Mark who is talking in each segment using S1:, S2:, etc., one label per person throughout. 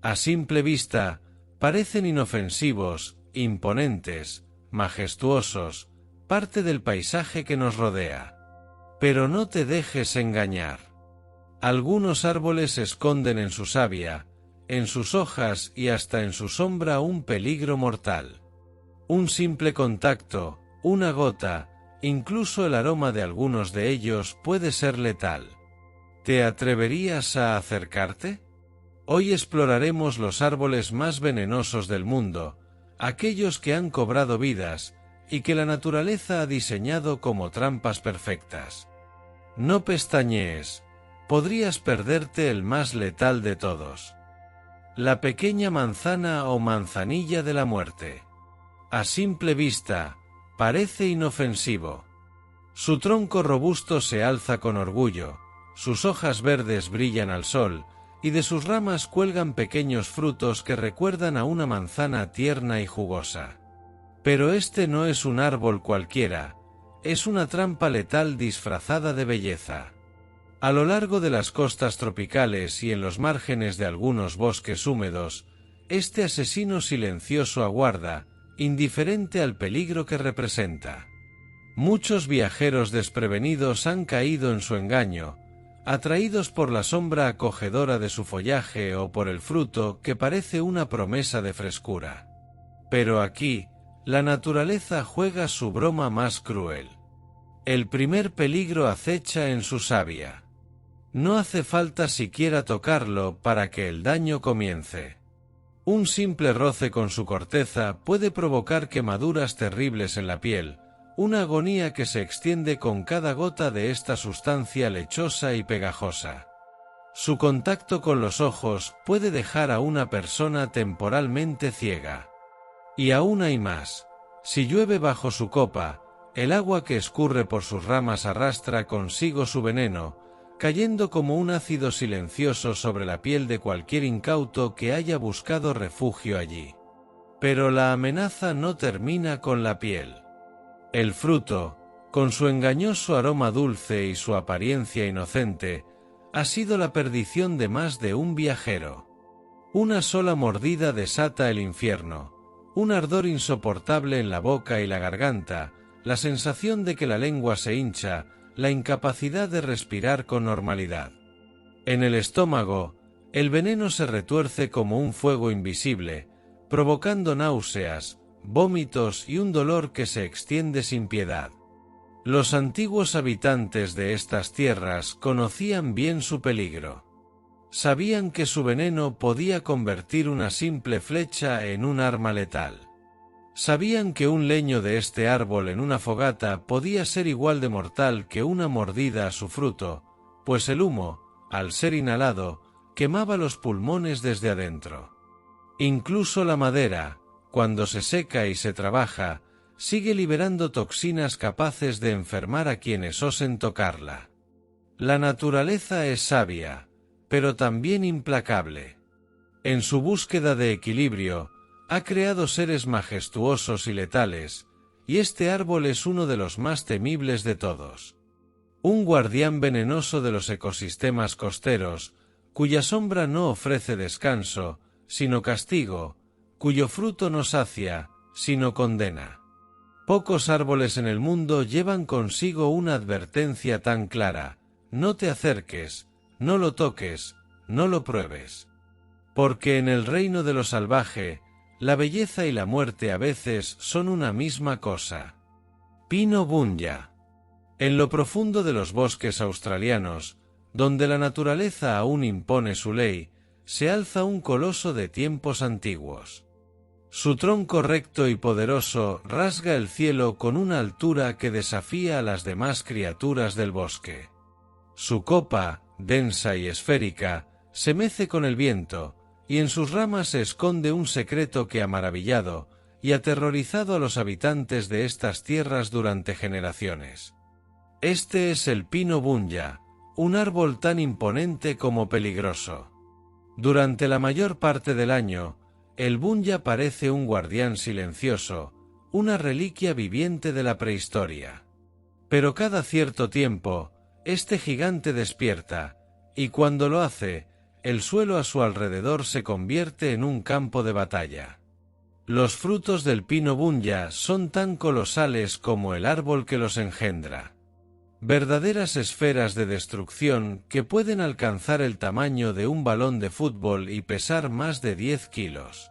S1: A simple vista, parecen inofensivos, imponentes, majestuosos, parte del paisaje que nos rodea. Pero no te dejes engañar. Algunos árboles esconden en su savia, en sus hojas y hasta en su sombra un peligro mortal. Un simple contacto, una gota, incluso el aroma de algunos de ellos puede ser letal. ¿Te atreverías a acercarte? Hoy exploraremos los árboles más venenosos del mundo, aquellos que han cobrado vidas y que la naturaleza ha diseñado como trampas perfectas. No pestañees, podrías perderte el más letal de todos. La pequeña manzana o manzanilla de la muerte. A simple vista, parece inofensivo. Su tronco robusto se alza con orgullo, sus hojas verdes brillan al sol, y de sus ramas cuelgan pequeños frutos que recuerdan a una manzana tierna y jugosa. Pero este no es un árbol cualquiera, es una trampa letal disfrazada de belleza. A lo largo de las costas tropicales y en los márgenes de algunos bosques húmedos, este asesino silencioso aguarda, indiferente al peligro que representa. Muchos viajeros desprevenidos han caído en su engaño, atraídos por la sombra acogedora de su follaje o por el fruto que parece una promesa de frescura. Pero aquí, la naturaleza juega su broma más cruel. El primer peligro acecha en su savia. No hace falta siquiera tocarlo para que el daño comience. Un simple roce con su corteza puede provocar quemaduras terribles en la piel, una agonía que se extiende con cada gota de esta sustancia lechosa y pegajosa. Su contacto con los ojos puede dejar a una persona temporalmente ciega. Y aún hay más. Si llueve bajo su copa, el agua que escurre por sus ramas arrastra consigo su veneno, cayendo como un ácido silencioso sobre la piel de cualquier incauto que haya buscado refugio allí. Pero la amenaza no termina con la piel. El fruto, con su engañoso aroma dulce y su apariencia inocente, ha sido la perdición de más de un viajero. Una sola mordida desata el infierno, un ardor insoportable en la boca y la garganta, la sensación de que la lengua se hincha, la incapacidad de respirar con normalidad. En el estómago, el veneno se retuerce como un fuego invisible, provocando náuseas, vómitos y un dolor que se extiende sin piedad. Los antiguos habitantes de estas tierras conocían bien su peligro. Sabían que su veneno podía convertir una simple flecha en un arma letal. Sabían que un leño de este árbol en una fogata podía ser igual de mortal que una mordida a su fruto, pues el humo, al ser inhalado, quemaba los pulmones desde adentro. Incluso la madera, cuando se seca y se trabaja, sigue liberando toxinas capaces de enfermar a quienes osen tocarla. La naturaleza es sabia, pero también implacable. En su búsqueda de equilibrio, ha creado seres majestuosos y letales, y este árbol es uno de los más temibles de todos. Un guardián venenoso de los ecosistemas costeros, cuya sombra no ofrece descanso, sino castigo, cuyo fruto no sacia, sino condena. Pocos árboles en el mundo llevan consigo una advertencia tan clara: no te acerques, no lo toques, no lo pruebes. Porque en el reino de lo salvaje, la belleza y la muerte a veces son una misma cosa. Pino Bunya. En lo profundo de los bosques australianos, donde la naturaleza aún impone su ley, se alza un coloso de tiempos antiguos. Su tronco recto y poderoso rasga el cielo con una altura que desafía a las demás criaturas del bosque. Su copa, densa y esférica, se mece con el viento, y en sus ramas se esconde un secreto que ha maravillado y aterrorizado a los habitantes de estas tierras durante generaciones. Este es el pino Bunya, un árbol tan imponente como peligroso. Durante la mayor parte del año, el Bunya parece un guardián silencioso, una reliquia viviente de la prehistoria. Pero cada cierto tiempo, este gigante despierta, y cuando lo hace, el suelo a su alrededor se convierte en un campo de batalla. Los frutos del pino bunya son tan colosales como el árbol que los engendra. Verdaderas esferas de destrucción que pueden alcanzar el tamaño de un balón de fútbol y pesar más de 10 kilos.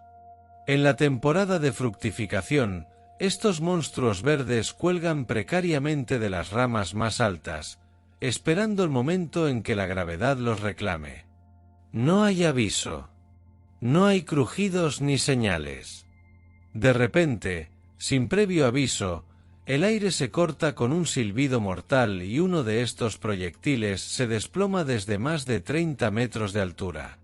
S1: En la temporada de fructificación, estos monstruos verdes cuelgan precariamente de las ramas más altas, esperando el momento en que la gravedad los reclame. No hay aviso. No hay crujidos ni señales. De repente, sin previo aviso, el aire se corta con un silbido mortal y uno de estos proyectiles se desploma desde más de 30 metros de altura.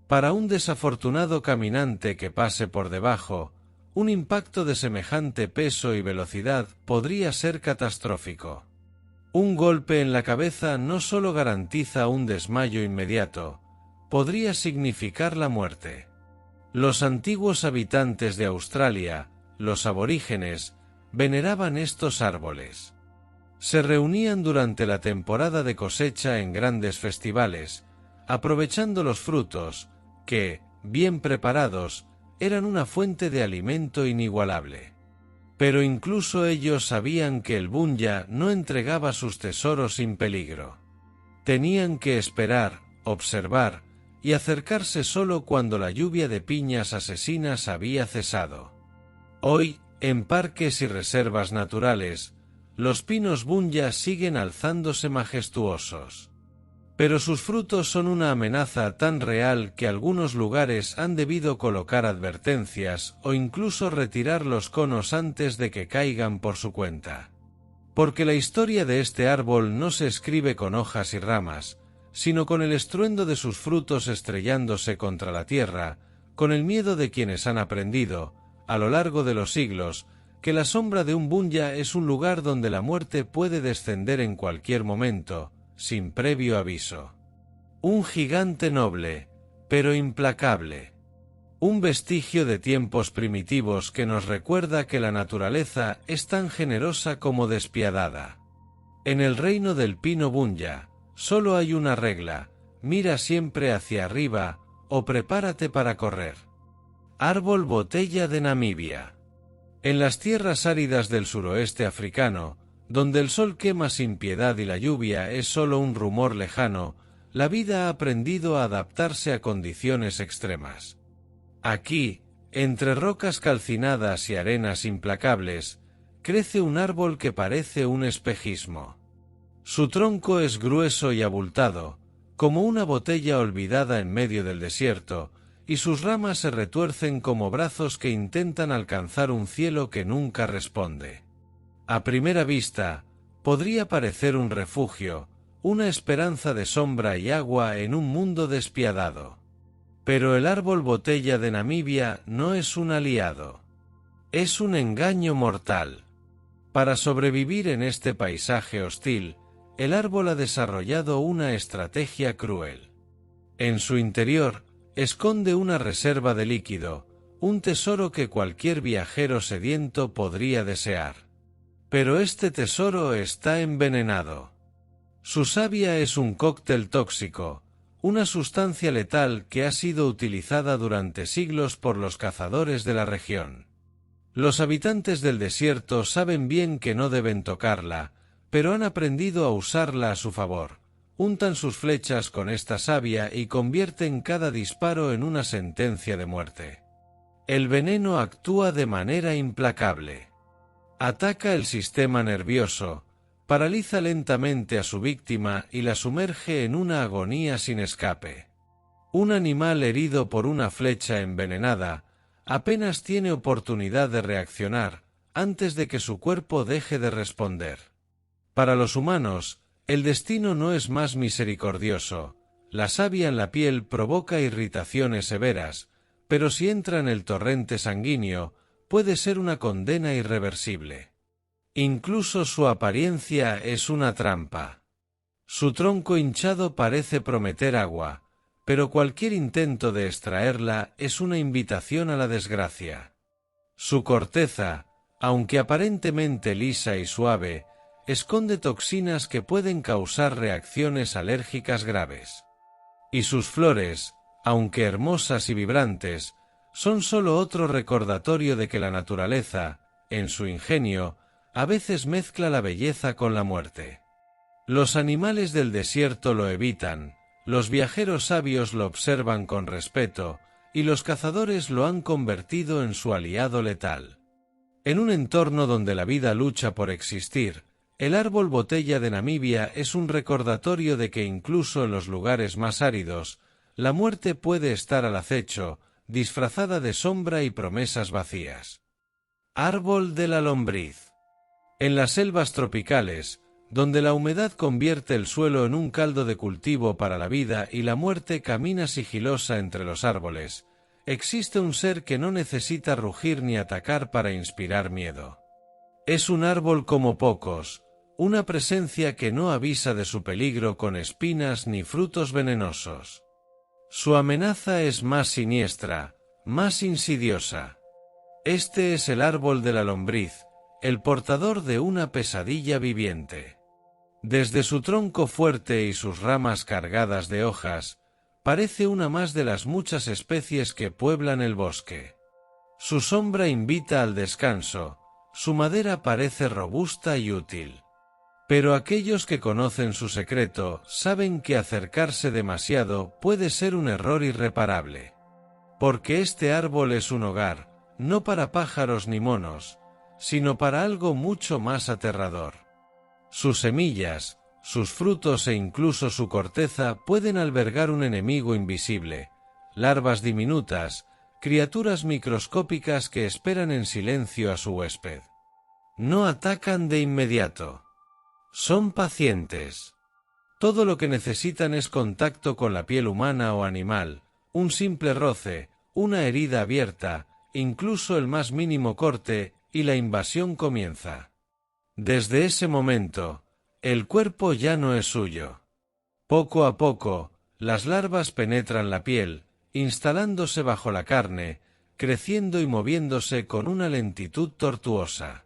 S1: Para un desafortunado caminante que pase por debajo, un impacto de semejante peso y velocidad podría ser catastrófico. Un golpe en la cabeza no solo garantiza un desmayo inmediato, podría significar la muerte. Los antiguos habitantes de Australia, los aborígenes, veneraban estos árboles. Se reunían durante la temporada de cosecha en grandes festivales, aprovechando los frutos, que, bien preparados, eran una fuente de alimento inigualable. Pero incluso ellos sabían que el bunya no entregaba sus tesoros sin peligro. Tenían que esperar, observar, y acercarse solo cuando la lluvia de piñas asesinas había cesado. Hoy, en parques y reservas naturales, los pinos bunya siguen alzándose majestuosos. Pero sus frutos son una amenaza tan real que algunos lugares han debido colocar advertencias o incluso retirar los conos antes de que caigan por su cuenta. Porque la historia de este árbol no se escribe con hojas y ramas, sino con el estruendo de sus frutos estrellándose contra la tierra, con el miedo de quienes han aprendido, a lo largo de los siglos, que la sombra de un bunya es un lugar donde la muerte puede descender en cualquier momento, sin previo aviso. Un gigante noble, pero implacable. Un vestigio de tiempos primitivos que nos recuerda que la naturaleza es tan generosa como despiadada. En el reino del pino bunya, solo hay una regla: mira siempre hacia arriba, o prepárate para correr. Árbol botella de Namibia. En las tierras áridas del suroeste africano, donde el sol quema sin piedad y la lluvia es solo un rumor lejano, la vida ha aprendido a adaptarse a condiciones extremas. Aquí, entre rocas calcinadas y arenas implacables, crece un árbol que parece un espejismo. Su tronco es grueso y abultado, como una botella olvidada en medio del desierto, y sus ramas se retuercen como brazos que intentan alcanzar un cielo que nunca responde. A primera vista, podría parecer un refugio, una esperanza de sombra y agua en un mundo despiadado. Pero el árbol botella de Namibia no es un aliado. Es un engaño mortal. Para sobrevivir en este paisaje hostil, el árbol ha desarrollado una estrategia cruel. En su interior, esconde una reserva de líquido, un tesoro que cualquier viajero sediento podría desear. Pero este tesoro está envenenado. Su savia es un cóctel tóxico, una sustancia letal que ha sido utilizada durante siglos por los cazadores de la región. Los habitantes del desierto saben bien que no deben tocarla, pero han aprendido a usarla a su favor. Untan sus flechas con esta savia y convierten cada disparo en una sentencia de muerte. El veneno actúa de manera implacable. Ataca el sistema nervioso, paraliza lentamente a su víctima y la sumerge en una agonía sin escape. Un animal herido por una flecha envenenada apenas tiene oportunidad de reaccionar antes de que su cuerpo deje de responder. Para los humanos, el destino no es más misericordioso. La savia en la piel provoca irritaciones severas, pero si entra en el torrente sanguíneo, puede ser una condena irreversible. Incluso su apariencia es una trampa. Su tronco hinchado parece prometer agua, pero cualquier intento de extraerla es una invitación a la desgracia. Su corteza, aunque aparentemente lisa y suave, esconde toxinas que pueden causar reacciones alérgicas graves. Y sus flores, aunque hermosas y vibrantes, son sólo otro recordatorio de que la naturaleza, en su ingenio, a veces mezcla la belleza con la muerte. Los animales del desierto lo evitan, los viajeros sabios lo observan con respeto, y los cazadores lo han convertido en su aliado letal. En un entorno donde la vida lucha por existir, el árbol botella de Namibia es un recordatorio de que incluso en los lugares más áridos, la muerte puede estar al acecho, disfrazada de sombra y promesas vacías. Árbol de la lombriz. En las selvas tropicales, donde la humedad convierte el suelo en un caldo de cultivo para la vida y la muerte camina sigilosa entre los árboles, existe un ser que no necesita rugir ni atacar para inspirar miedo. Es un árbol como pocos, una presencia que no avisa de su peligro con espinas ni frutos venenosos. Su amenaza es más siniestra, más insidiosa. Este es el árbol de la lombriz, el portador de una pesadilla viviente. Desde su tronco fuerte y sus ramas cargadas de hojas, parece una más de las muchas especies que pueblan el bosque. Su sombra invita al descanso, su madera parece robusta y útil. Pero aquellos que conocen su secreto saben que acercarse demasiado puede ser un error irreparable. Porque este árbol es un hogar, no para pájaros ni monos, sino para algo mucho más aterrador. Sus semillas, sus frutos e incluso su corteza pueden albergar un enemigo invisible, larvas diminutas, criaturas microscópicas que esperan en silencio a su huésped. No atacan de inmediato. Son pacientes. Todo lo que necesitan es contacto con la piel humana o animal, un simple roce, una herida abierta, incluso el más mínimo corte, y la invasión comienza. Desde ese momento, el cuerpo ya no es suyo. Poco a poco, las larvas penetran la piel, instalándose bajo la carne, creciendo y moviéndose con una lentitud tortuosa.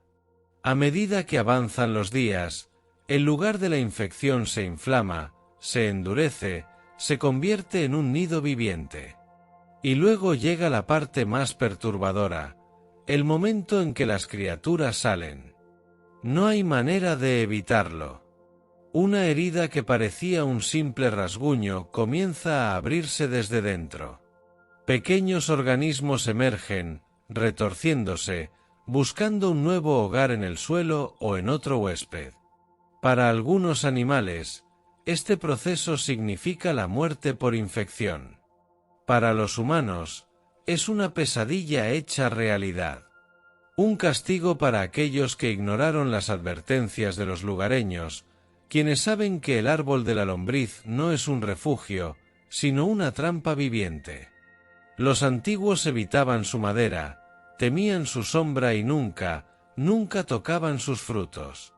S1: A medida que avanzan los días, el lugar de la infección se inflama, se endurece, se convierte en un nido viviente. Y luego llega la parte más perturbadora, el momento en que las criaturas salen. No hay manera de evitarlo. Una herida que parecía un simple rasguño comienza a abrirse desde dentro. Pequeños organismos emergen, retorciéndose, buscando un nuevo hogar en el suelo o en otro huésped. Para algunos animales, este proceso significa la muerte por infección. Para los humanos, es una pesadilla hecha realidad. Un castigo para aquellos que ignoraron las advertencias de los lugareños, quienes saben que el árbol de la lombriz no es un refugio, sino una trampa viviente. Los antiguos evitaban su madera, temían su sombra y nunca tocaban sus frutos.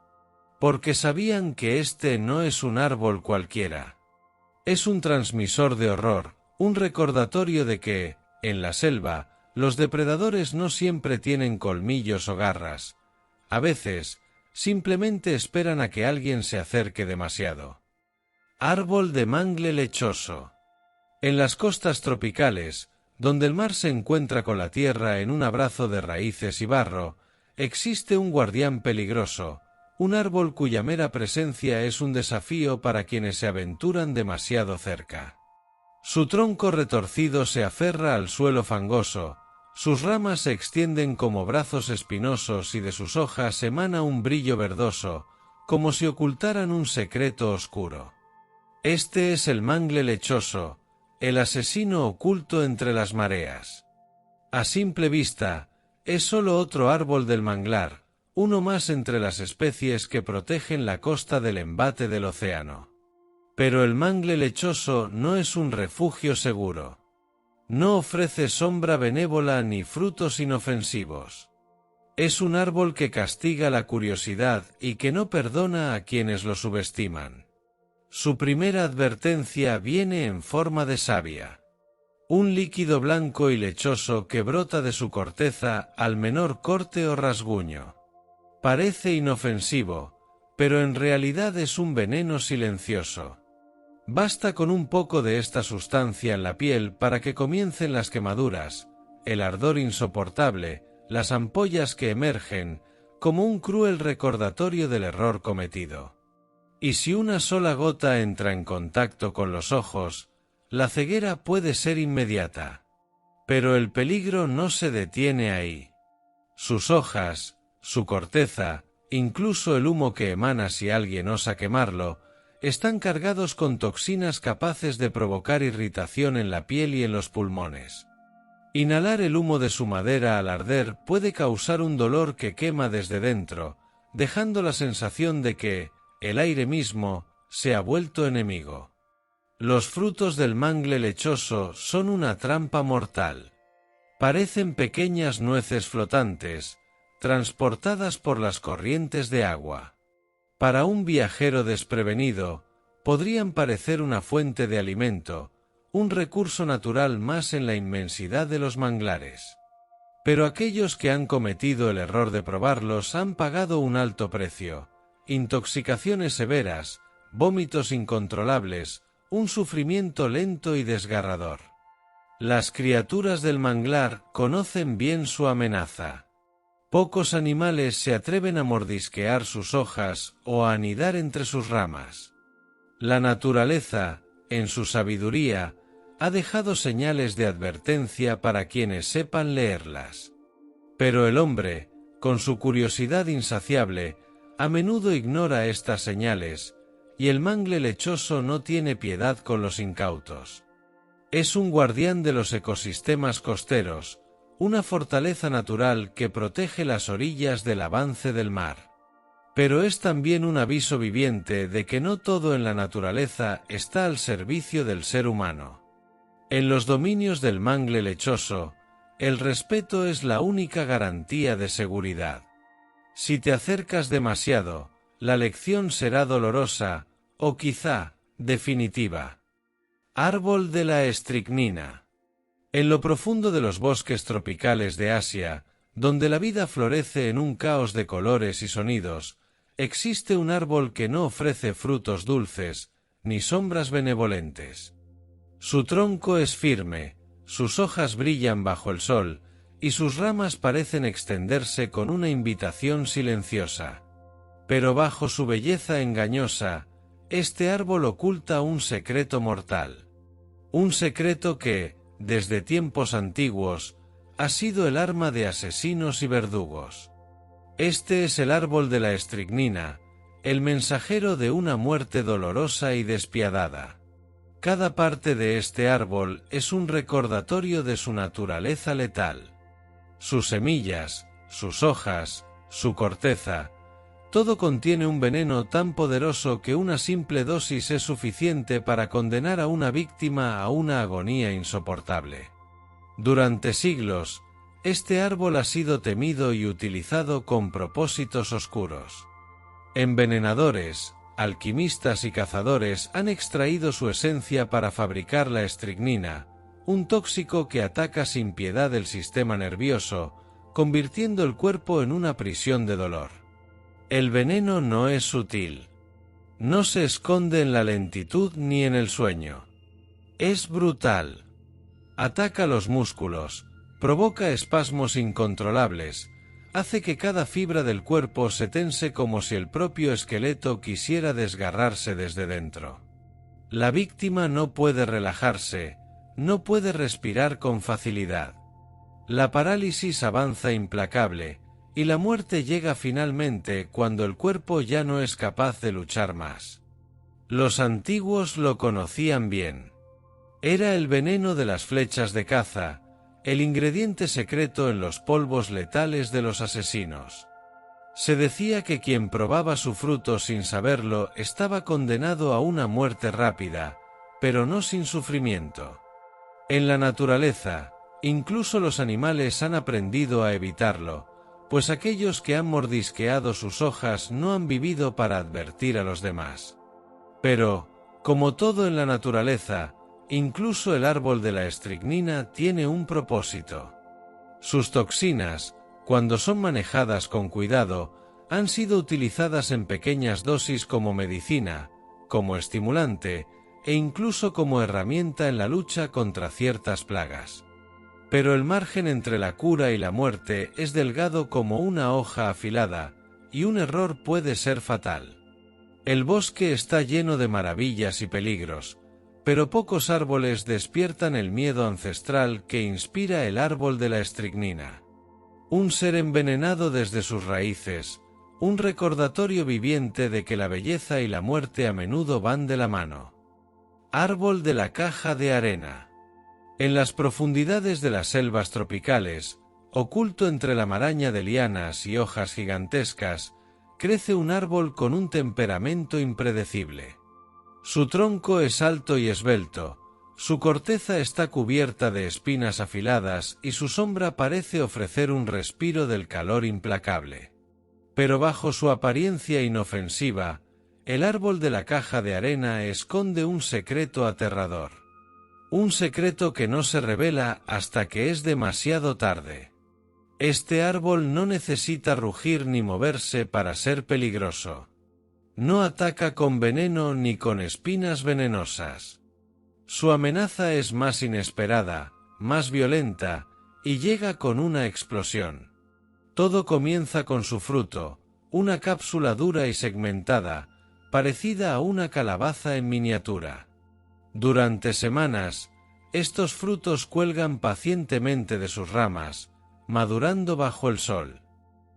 S1: Porque sabían que este no es un árbol cualquiera. Es un transmisor de horror, un recordatorio de que, en la selva, los depredadores no siempre tienen colmillos o garras. A veces, simplemente esperan a que alguien se acerque demasiado. Árbol de mangle lechoso. En las costas tropicales, donde el mar se encuentra con la tierra en un abrazo de raíces y barro, existe un guardián peligroso, un árbol cuya mera presencia es un desafío para quienes se aventuran demasiado cerca. Su tronco retorcido se aferra al suelo fangoso, sus ramas se extienden como brazos espinosos y de sus hojas emana un brillo verdoso, como si ocultaran un secreto oscuro. Este es el mangle lechoso, el asesino oculto entre las mareas. A simple vista, es solo otro árbol del manglar, uno más entre las especies que protegen la costa del embate del océano. Pero el mangle lechoso no es un refugio seguro. No ofrece sombra benévola ni frutos inofensivos. Es un árbol que castiga la curiosidad y que no perdona a quienes lo subestiman. Su primera advertencia viene en forma de savia. Un líquido blanco y lechoso que brota de su corteza al menor corte o rasguño. Parece inofensivo, pero en realidad es un veneno silencioso. Basta con un poco de esta sustancia en la piel para que comiencen las quemaduras, el ardor insoportable, las ampollas que emergen, como un cruel recordatorio del error cometido. Y si una sola gota entra en contacto con los ojos, la ceguera puede ser inmediata. Pero el peligro no se detiene ahí. Sus hojas, su corteza, incluso el humo que emana si alguien osa quemarlo, están cargados con toxinas capaces de provocar irritación en la piel y en los pulmones. Inhalar el humo de su madera al arder puede causar un dolor que quema desde dentro, dejando la sensación de que el aire mismo se ha vuelto enemigo. Los frutos del mangle lechoso son una trampa mortal. Parecen pequeñas nueces flotantes, transportadas por las corrientes de agua. Para un viajero desprevenido, podrían parecer una fuente de alimento, un recurso natural más en la inmensidad de los manglares. Pero aquellos que han cometido el error de probarlos han pagado un alto precio: intoxicaciones severas, vómitos incontrolables, un sufrimiento lento y desgarrador. Las criaturas del manglar conocen bien su amenaza. Pocos animales se atreven a mordisquear sus hojas o a anidar entre sus ramas. La naturaleza, en su sabiduría, ha dejado señales de advertencia para quienes sepan leerlas. Pero el hombre, con su curiosidad insaciable, a menudo ignora estas señales, y el mangle lechoso no tiene piedad con los incautos. Es un guardián de los ecosistemas costeros, una fortaleza natural que protege las orillas del avance del mar. Pero es también un aviso viviente de que no todo en la naturaleza está al servicio del ser humano. En los dominios del mangle lechoso, el respeto es la única garantía de seguridad. Si te acercas demasiado, la lección será dolorosa, o quizá, definitiva. Árbol de la estricnina. En lo profundo de los bosques tropicales de Asia, donde la vida florece en un caos de colores y sonidos, existe un árbol que no ofrece frutos dulces, ni sombras benevolentes. Su tronco es firme, sus hojas brillan bajo el sol, y sus ramas parecen extenderse con una invitación silenciosa. Pero bajo su belleza engañosa, este árbol oculta un secreto mortal. Un secreto que, desde tiempos antiguos, ha sido el arma de asesinos y verdugos. Este es el árbol de la estricnina, el mensajero de una muerte dolorosa y despiadada. Cada parte de este árbol es un recordatorio de su naturaleza letal. Sus semillas, sus hojas, su corteza, todo contiene un veneno tan poderoso que una simple dosis es suficiente para condenar a una víctima a una agonía insoportable. Durante siglos, este árbol ha sido temido y utilizado con propósitos oscuros. Envenenadores, alquimistas y cazadores han extraído su esencia para fabricar la estricnina, un tóxico que ataca sin piedad el sistema nervioso, convirtiendo el cuerpo en una prisión de dolor. El veneno no es sutil. No se esconde en la lentitud ni en el sueño. Es brutal. Ataca los músculos, provoca espasmos incontrolables, hace que cada fibra del cuerpo se tense como si el propio esqueleto quisiera desgarrarse desde dentro. La víctima no puede relajarse, no puede respirar con facilidad. La parálisis avanza implacable, y la muerte llega finalmente cuando el cuerpo ya no es capaz de luchar más. Los antiguos lo conocían bien. Era el veneno de las flechas de caza, el ingrediente secreto en los polvos letales de los asesinos. Se decía que quien probaba su fruto sin saberlo estaba condenado a una muerte rápida, pero no sin sufrimiento. En la naturaleza, incluso los animales han aprendido a evitarlo, pues aquellos que han mordisqueado sus hojas no han vivido para advertir a los demás. Pero, como todo en la naturaleza, incluso el árbol de la estricnina tiene un propósito. Sus toxinas, cuando son manejadas con cuidado, han sido utilizadas en pequeñas dosis como medicina, como estimulante, e incluso como herramienta en la lucha contra ciertas plagas. Pero el margen entre la cura y la muerte es delgado como una hoja afilada, y un error puede ser fatal. El bosque está lleno de maravillas y peligros, pero pocos árboles despiertan el miedo ancestral que inspira el árbol de la estricnina. Un ser envenenado desde sus raíces, un recordatorio viviente de que la belleza y la muerte a menudo van de la mano. Árbol de la caja de arena. En las profundidades de las selvas tropicales, oculto entre la maraña de lianas y hojas gigantescas, crece un árbol con un temperamento impredecible. Su tronco es alto y esbelto, su corteza está cubierta de espinas afiladas y su sombra parece ofrecer un respiro del calor implacable. Pero bajo su apariencia inofensiva, el árbol de la caja de arena esconde un secreto aterrador. Un secreto que no se revela hasta que es demasiado tarde. Este árbol no necesita rugir ni moverse para ser peligroso. No ataca con veneno ni con espinas venenosas. Su amenaza es más inesperada, más violenta, y llega con una explosión. Todo comienza con su fruto, una cápsula dura y segmentada, parecida a una calabaza en miniatura. Durante semanas, estos frutos cuelgan pacientemente de sus ramas, madurando bajo el sol.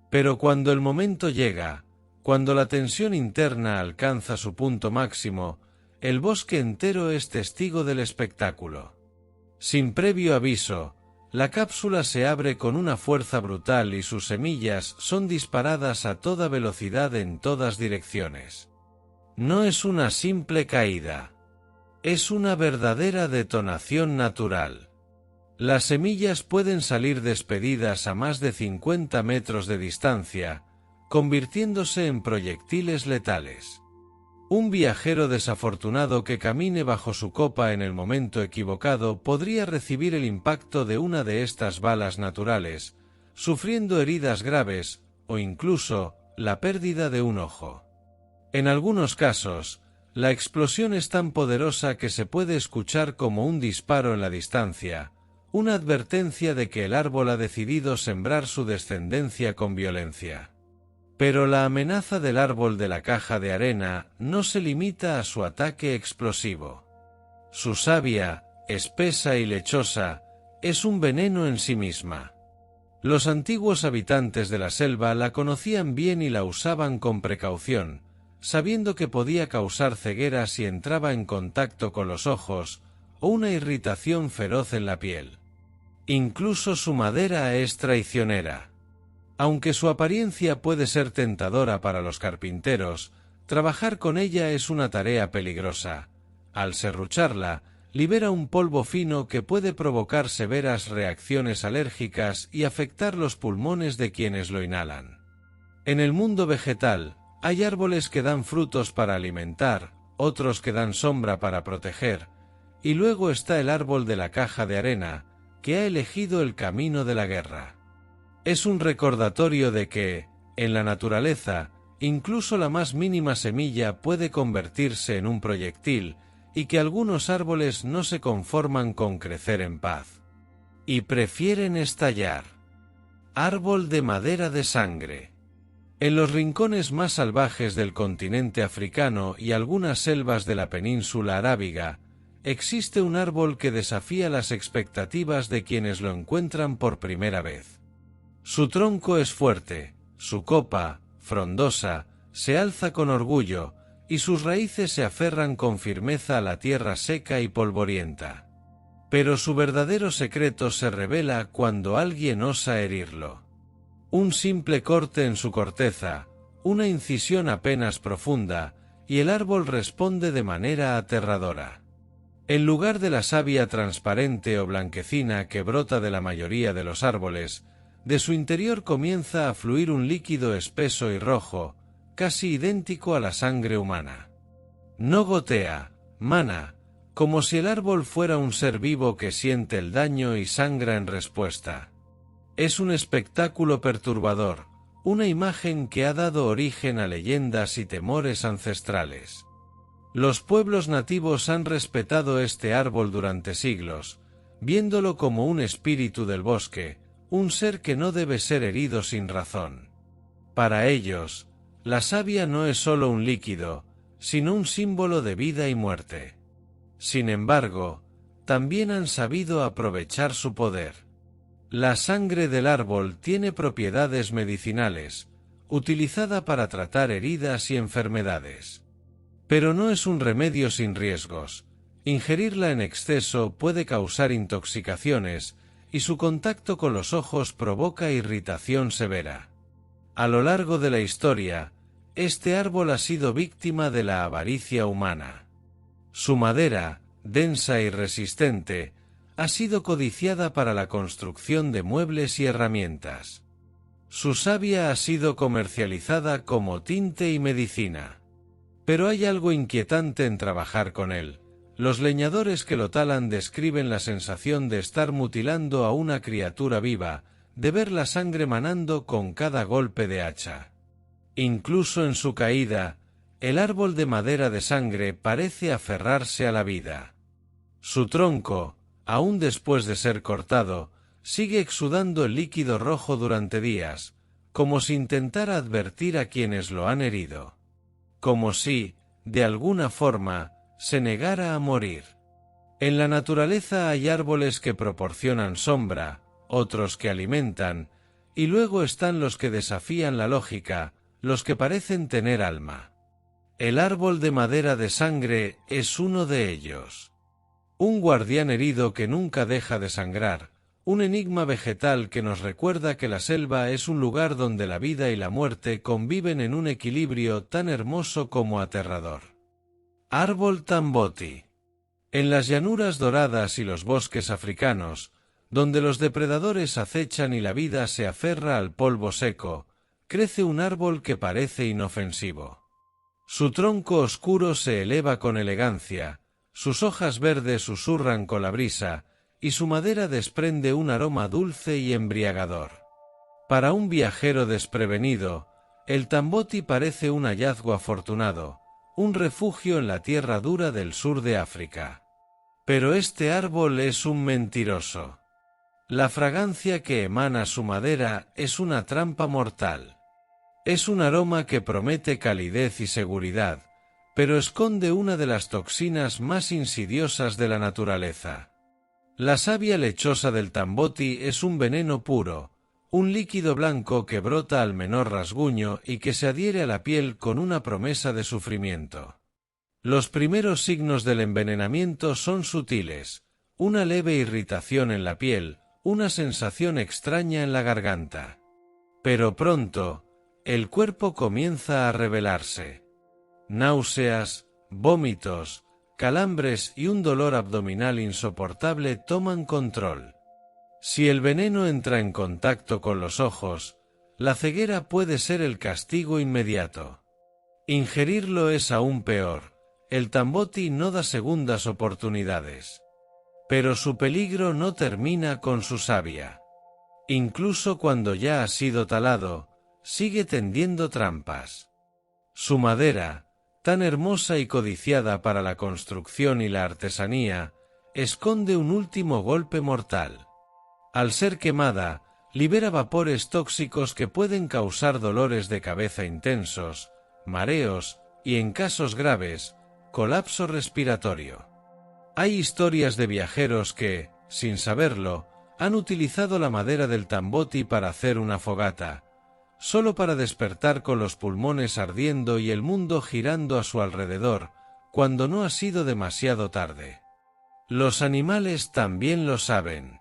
S1: Pero cuando el momento llega, cuando la tensión interna alcanza su punto máximo, el bosque entero es testigo del espectáculo. Sin previo aviso, la cápsula se abre con una fuerza brutal y sus semillas son disparadas a toda velocidad en todas direcciones. No es una simple caída. Es una verdadera detonación natural. Las semillas pueden salir despedidas a más de 50 metros de distancia, convirtiéndose en proyectiles letales. Un viajero desafortunado que camine bajo su copa en el momento equivocado podría recibir el impacto de una de estas balas naturales, sufriendo heridas graves o incluso la pérdida de un ojo. En algunos casos, la explosión es tan poderosa que se puede escuchar como un disparo en la distancia, una advertencia de que el árbol ha decidido sembrar su descendencia con violencia. Pero la amenaza del árbol de la caja de arena no se limita a su ataque explosivo. Su savia, espesa y lechosa, es un veneno en sí misma. Los antiguos habitantes de la selva la conocían bien y la usaban con precaución, sabiendo que podía causar ceguera si entraba en contacto con los ojos o una irritación feroz en la piel. Incluso su madera es traicionera. Aunque su apariencia puede ser tentadora para los carpinteros, trabajar con ella es una tarea peligrosa. Al serrucharla, libera un polvo fino que puede provocar severas reacciones alérgicas y afectar los pulmones de quienes lo inhalan. En el mundo vegetal, hay árboles que dan frutos para alimentar, otros que dan sombra para proteger, y luego está el árbol de la caja de arena, que ha elegido el camino de la guerra. Es un recordatorio de que, en la naturaleza, incluso la más mínima semilla puede convertirse en un proyectil, y que algunos árboles no se conforman con crecer en paz. Y prefieren estallar. Árbol de madera de sangre. En los rincones más salvajes del continente africano y algunas selvas de la península arábiga, existe un árbol que desafía las expectativas de quienes lo encuentran por primera vez. Su tronco es fuerte, su copa, frondosa, se alza con orgullo, y sus raíces se aferran con firmeza a la tierra seca y polvorienta. Pero su verdadero secreto se revela cuando alguien osa herirlo. Un simple corte en su corteza, una incisión apenas profunda, y el árbol responde de manera aterradora. En lugar de la savia transparente o blanquecina que brota de la mayoría de los árboles, de su interior comienza a fluir un líquido espeso y rojo, casi idéntico a la sangre humana. No gotea, mana, como si el árbol fuera un ser vivo que siente el daño y sangra en respuesta. Es un espectáculo perturbador, una imagen que ha dado origen a leyendas y temores ancestrales. Los pueblos nativos han respetado este árbol durante siglos, viéndolo como un espíritu del bosque, un ser que no debe ser herido sin razón. Para ellos, la savia no es solo un líquido, sino un símbolo de vida y muerte. Sin embargo, también han sabido aprovechar su poder. La sangre del árbol tiene propiedades medicinales, utilizada para tratar heridas y enfermedades. Pero no es un remedio sin riesgos. Ingerirla en exceso puede causar intoxicaciones, y su contacto con los ojos provoca irritación severa. A lo largo de la historia, este árbol ha sido víctima de la avaricia humana. Su madera, densa y resistente, ha sido codiciada para la construcción de muebles y herramientas. Su savia ha sido comercializada como tinte y medicina. Pero hay algo inquietante en trabajar con él. Los leñadores que lo talan describen la sensación de estar mutilando a una criatura viva, de ver la sangre manando con cada golpe de hacha. Incluso en su caída, el árbol de madera de sangre parece aferrarse a la vida. Su tronco, aún después de ser cortado, sigue exudando el líquido rojo durante días, como si intentara advertir a quienes lo han herido. Como si, de alguna forma, se negara a morir. En la naturaleza hay árboles que proporcionan sombra, otros que alimentan, y luego están los que desafían la lógica, los que parecen tener alma. El árbol de madera de sangre es uno de ellos. Un guardián herido que nunca deja de sangrar, un enigma vegetal que nos recuerda que la selva es un lugar donde la vida y la muerte conviven en un equilibrio tan hermoso como aterrador. Árbol tamboti. En las llanuras doradas y los bosques africanos, donde los depredadores acechan y la vida se aferra al polvo seco, crece un árbol que parece inofensivo. Su tronco oscuro se eleva con elegancia, sus hojas verdes susurran con la brisa, y su madera desprende un aroma dulce y embriagador. Para un viajero desprevenido, el tamboti parece un hallazgo afortunado, un refugio en la tierra dura del sur de África. Pero este árbol es un mentiroso. La fragancia que emana su madera es una trampa mortal. Es un aroma que promete calidez y seguridad, pero esconde una de las toxinas más insidiosas de la naturaleza. La savia lechosa del tamboti es un veneno puro, un líquido blanco que brota al menor rasguño y que se adhiere a la piel con una promesa de sufrimiento. Los primeros signos del envenenamiento son sutiles, una leve irritación en la piel, una sensación extraña en la garganta. Pero pronto, el cuerpo comienza a rebelarse. Náuseas, vómitos, calambres y un dolor abdominal insoportable toman control. Si el veneno entra en contacto con los ojos, la ceguera puede ser el castigo inmediato. Ingerirlo es aún peor. El tamboti no da segundas oportunidades. Pero su peligro no termina con su savia. Incluso cuando ya ha sido talado, sigue tendiendo trampas. Su madera, tan hermosa y codiciada para la construcción y la artesanía, esconde un último golpe mortal. Al ser quemada, libera vapores tóxicos que pueden causar dolores de cabeza intensos, mareos y, en casos graves, colapso respiratorio. Hay historias de viajeros que, sin saberlo, han utilizado la madera del tamboti para hacer una fogata, solo para despertar con los pulmones ardiendo y el mundo girando a su alrededor, cuando no ha sido demasiado tarde. Los animales también lo saben.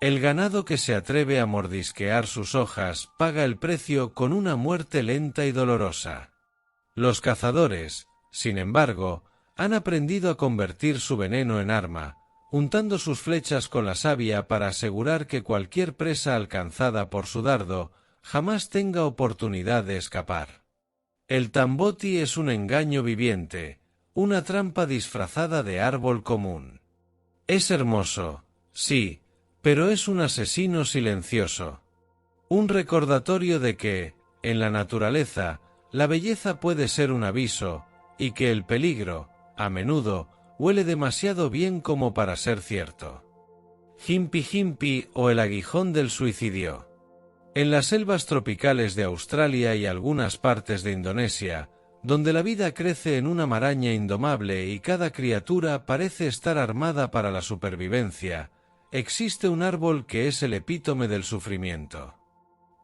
S1: El ganado que se atreve a mordisquear sus hojas paga el precio con una muerte lenta y dolorosa. Los cazadores, sin embargo, han aprendido a convertir su veneno en arma, untando sus flechas con la savia para asegurar que cualquier presa alcanzada por su dardo jamás tenga oportunidad de escapar. El tamboti es un engaño viviente, una trampa disfrazada de árbol común. Es hermoso, sí, pero es un asesino silencioso. Un recordatorio de que, en la naturaleza, la belleza puede ser un aviso, y que el peligro, a menudo, huele demasiado bien como para ser cierto. Himpi Himpi o el aguijón del suicidio. En las selvas tropicales de Australia y algunas partes de Indonesia, donde la vida crece en una maraña indomable y cada criatura parece estar armada para la supervivencia, existe un árbol que es el epítome del sufrimiento.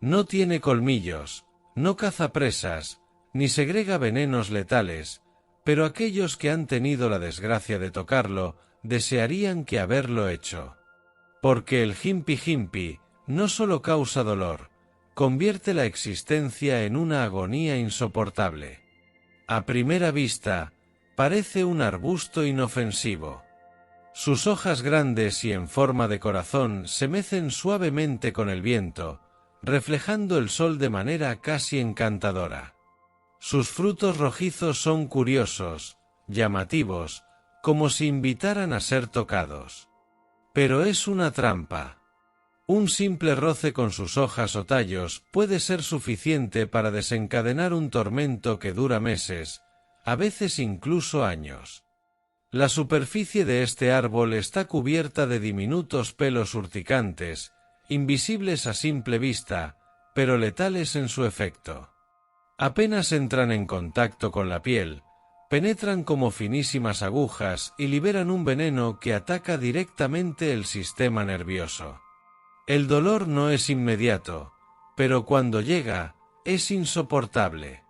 S1: No tiene colmillos, no caza presas, ni segrega venenos letales, pero aquellos que han tenido la desgracia de tocarlo desearían que haberlo hecho. Porque el Himpi Himpi no solo causa dolor, convierte la existencia en una agonía insoportable. A primera vista, parece un arbusto inofensivo. Sus hojas grandes y en forma de corazón se mecen suavemente con el viento, reflejando el sol de manera casi encantadora. Sus frutos rojizos son curiosos, llamativos, como si invitaran a ser tocados. Pero es una trampa. Un simple roce con sus hojas o tallos puede ser suficiente para desencadenar un tormento que dura meses, a veces incluso años. La superficie de este árbol está cubierta de diminutos pelos urticantes, invisibles a simple vista, pero letales en su efecto. Apenas entran en contacto con la piel, penetran como finísimas agujas y liberan un veneno que ataca directamente el sistema nervioso. El dolor no es inmediato, pero cuando llega, es insoportable.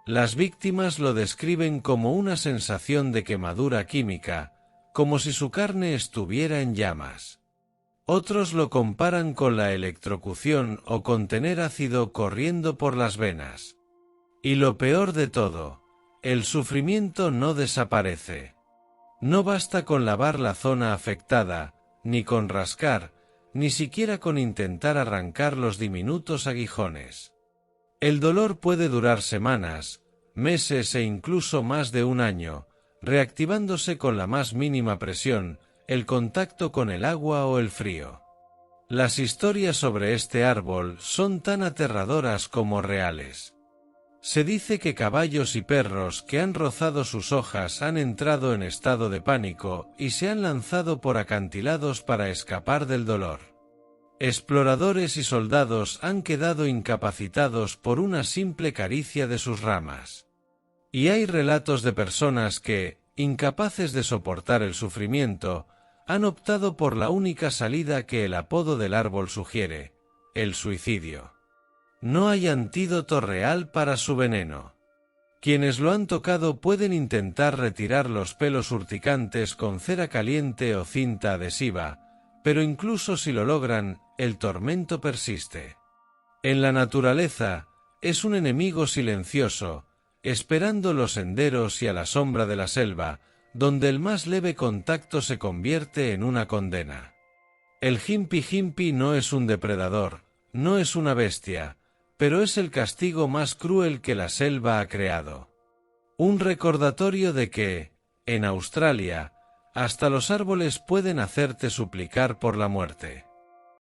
S1: Las víctimas lo describen como una sensación de quemadura química, como si su carne estuviera en llamas. Otros lo comparan con la electrocución o con tener ácido corriendo por las venas. Y lo peor de todo, el sufrimiento no desaparece. No basta con lavar la zona afectada, ni con rascar, ni siquiera con intentar arrancar los diminutos aguijones. El dolor puede durar semanas, meses e incluso más de un año, reactivándose con la más mínima presión, el contacto con el agua o el frío. Las historias sobre este árbol son tan aterradoras como reales. Se dice que caballos y perros que han rozado sus hojas han entrado en estado de pánico y se han lanzado por acantilados para escapar del dolor. Exploradores y soldados han quedado incapacitados por una simple caricia de sus ramas. Y hay relatos de personas que, incapaces de soportar el sufrimiento, han optado por la única salida que el apodo del árbol sugiere, el suicidio. No hay antídoto real para su veneno. Quienes lo han tocado pueden intentar retirar los pelos urticantes con cera caliente o cinta adhesiva, pero incluso si lo logran, el tormento persiste. En la naturaleza, es un enemigo silencioso, esperando los senderos y a la sombra de la selva, donde el más leve contacto se convierte en una condena. El Himpi Himpi no es un depredador, no es una bestia, pero es el castigo más cruel que la selva ha creado. Un recordatorio de que, en Australia, hasta los árboles pueden hacerte suplicar por la muerte.